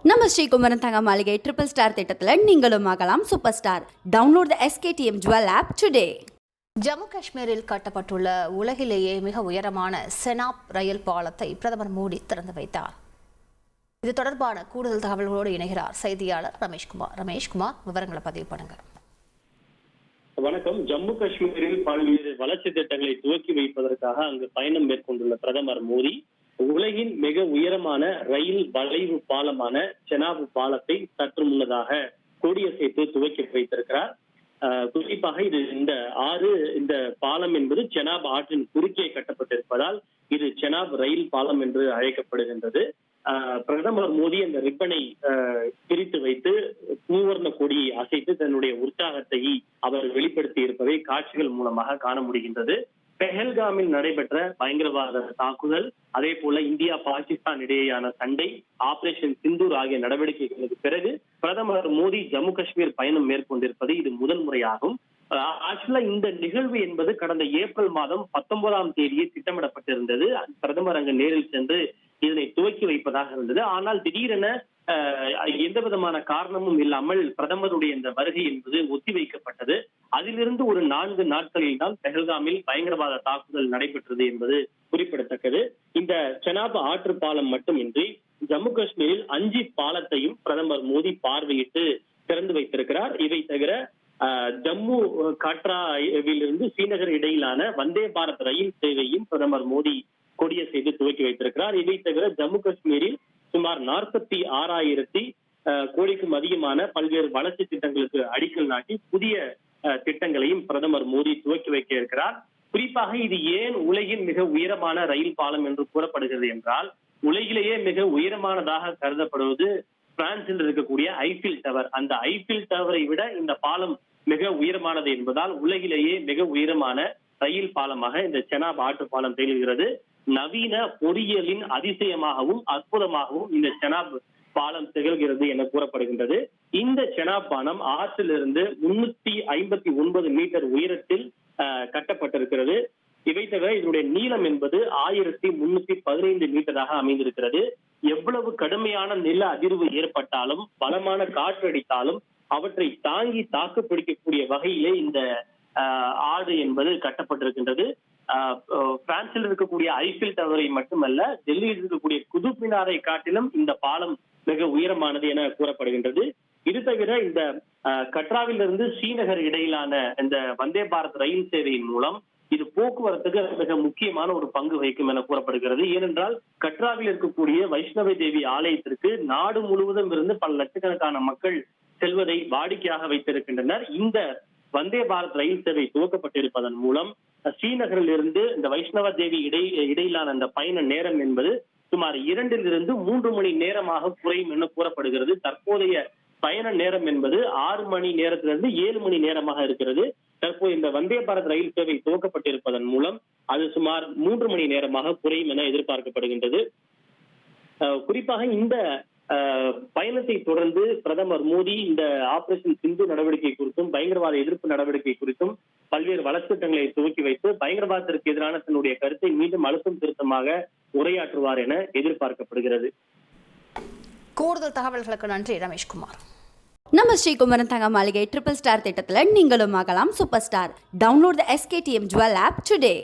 நம்ம ஸ்ரீகுமரன் தங்க மாளிகை ட்ரிபிள் ஸ்டார் திட்டத்தில் நீங்களும் ஆகலாம் super star. Download the SKTM jewel app today. Jammu காஷ்மீரில் கட்டப்பட்டுள்ள உலகிலேயே மிக உயரமான செனாப் ரயில் பாலத்தை பிரதமர் மோடி திறந்து வைத்தார். இது தொடர்பான கூடுதல் தகவல்களோடு இணைகிறார் செய்தியாளர் ரமேஷ்குமார். விவரங்களை பதிவு பண்ணுங்க. வணக்கம். ஜம்மு காஷ்மீரில் பல்வேறு வளர்ச்சி திட்டங்களை துவக்கி வைப்பதற்காக அங்கு பயணம் மேற்கொண்டுள்ள பிரதமர் மோடி உலகின் மிக உயரமான ரயில் வளைவு பாலமான செனாப் பாலத்தை சற்று முன்னதாக கொடியசைத்து துவக்கி வைத்திருக்கிறார். குறிப்பாக இந்த பாலம் என்பது செனாப் ஆற்றின் குறுக்கே கட்டப்பட்டிருப்பதால் இது செனாப் ரயில் பாலம் என்று அழைக்கப்படுகின்றது. பிரதமர் மோடி அந்த ரிப்பனை பிரித்து வைத்து மூவர்ண கொடியை அசைத்து தன்னுடைய உற்சாகத்தை அவர் வெளிப்படுத்தி இருப்பதை காட்சிகள் மூலமாக காண முடிகின்றது. பெஹல்காமில் நடைபெற்ற பயங்கரவாத தாக்குதல், அதே போல இந்தியா பாகிஸ்தான் இடையேயான சண்டை, ஆபரேஷன் சிந்தூர் ஆகிய நடவடிக்கைகளுக்கு பிறகு பிரதமர் மோடி ஜம்மு காஷ்மீர் பயணம் மேற்கொண்டிருப்பது இது முதல் முறையாகும். ஆக்சுவலா இந்த நிகழ்வு என்பது கடந்த ஏப்ரல் மாதம் 19ஆம் தேதியே திட்டமிடப்பட்டிருந்தது. பிரதமர் அங்கு நேரில் சென்று இதனை துவக்கி வைப்பதாக இருந்தது. ஆனால் திடீரென எந்த விதமான காரணமும் இல்லாமல் பிரதமருடைய இந்த வருகை என்பது ஒத்திவைக்கப்பட்டது. அதிலிருந்து ஒரு 4 நாட்களில் தான் பெஹல்காமில் பயங்கரவாத தாக்குதல் நடைபெற்றது என்பது குறிப்பிடத்தக்கது. இந்த செனாப் ஆற்று பாலம் மட்டுமின்றி ஜம்மு காஷ்மீரில் 5 பாலத்தையும் பிரதமர் மோடி பார்வையிட்டு திறந்து வைத்திருக்கிறார். இவை தவிர ஜம்மு கட்ராவிலிருந்து ஸ்ரீநகர் இடையிலான வந்தே பாரத் ரயில் சேவையும் பிரதமர் மோடி கொடிய செய்து துவக்கி வைத்திருக்கிறார். இதை தவிர ஜம்மு காஷ்மீரில் சுமார் 46,000 கோடிக்கும் அதிகமான பல்வேறு வளர்ச்சி திட்டங்களுக்கு அடிக்கல் நாட்டி புதிய திட்டங்களையும் பிரதமர் மோடி துவக்கி வைக்க இருக்கிறார். குறிப்பாக இது ஏன் உலகின் மிக உயரமான ரயில் பாலம் என்று கூறப்படுகிறது என்றால், உலகிலேயே மிக உயரமானதாக கருதப்படுவது பிரான்சில் இருக்கக்கூடிய ஐபில் டவர். அந்த ஐபில் டவரை விட இந்த பாலம் மிக உயரமானது என்பதால் உலகிலேயே மிக உயரமான ரயில் பாலமாக இந்த செனாப் ஆற்று பாலம் திகழ்கிறது. நவீன பொறியியலின் அதிசயமாகவும் அற்புதமாகவும் இந்த செனாப் பாலம் திகழ்கிறது என கூறப்படுகின்றது. இந்த செனாப் பாலம் ஆற்றிலிருந்து 359 மீட்டர் உயரத்தில் கட்டப்பட்டிருக்கிறது. இவை தவிர இதனுடைய நீளம் என்பது 1315 மீட்டராக அமைந்திருக்கிறது. எவ்வளவு கடுமையான நில அதிர்வு ஏற்பட்டாலும், பலமான காற்றடித்தாலும் அவற்றை தாங்கி தாக்கு பிடிக்கக்கூடிய வகையிலே இந்த ஆடு என்பது கட்டப்பட்டிருக்கின்றது. பிரான்சில் இருக்கக்கூடிய ஐபில் டவரை மட்டுமல்ல, டெல்லியில் இருக்கக்கூடிய குதுப் மினாரை காட்டிலும் இந்த பாலம் மிக உயரமானது என கூறப்படுகின்றது. இது தவிர இந்த கட்ராவிலிருந்து ஸ்ரீநகர் இடையிலான இந்த வந்தே பாரத் ரயில் சேவையின் மூலம் இது போக்குவரத்துக்கு மிக முக்கியமான ஒரு பங்கு வகிக்கும் என கூறப்படுகிறது. ஏனென்றால் கட்ராவில் இருக்கக்கூடிய வைஷ்ணவி தேவி ஆலயத்திற்கு நாடு முழுவதும் இருந்து பல லட்சக்கணக்கான மக்கள் செல்வதை வாடிக்கையாக வைத்திருக்கின்றனர். இந்த வந்தே பாரத் ரயில் சேவை துவக்கப்பட்டிருப்பதன் மூலம் ஸ்ரீநகரில் இருந்து இந்த வைஷ்ணவ தேவி இடையிலான அந்த பயண நேரம் என்பது சுமார் 2 to 3 மணி நேரமாக குறையும் என கூறப்படுகிறது. தற்போதைய பயண நேரம் என்பது 6 மணி நேரத்திலிருந்து 7 மணி நேரமாக இருக்கிறது. தற்போது இந்த வந்தே பாரத் ரயில் சேவை துவக்கப்பட்டிருப்பதன் மூலம் அது சுமார் 3 மணி நேரமாக குறையும் என எதிர்பார்க்கப்படுகின்றது. குறிப்பாக இந்த பயணத்தை தொடர்ந்து பிரதமர் மோடி இந்த ஆபரேஷன் சிந்து நடவடிக்கை குறித்தும் பயங்கரவாத எதிர்ப்பு நடவடிக்கை குறித்தும் பல்வேறு வளர்ச்சி திட்டங்களை துவக்கி வைத்து பயங்கரவாதத்திற்கு எதிரான தன்னுடைய கருத்தை மீண்டும் அழுத்தம் திருத்தமாக உரையாற்றுவார் என எதிர்பார்க்கப்படுகிறது. கூடுதல் தகவல்களுக்கு நன்றி ரமேஷ்குமார். நம்ம ஸ்ரீகுமரன் தங்க மாளிகை ட்ரிபிள் ஸ்டார் திட்டத்தில் நீங்களும் ஆகலாம் super star. Download the SKTM jewel app today.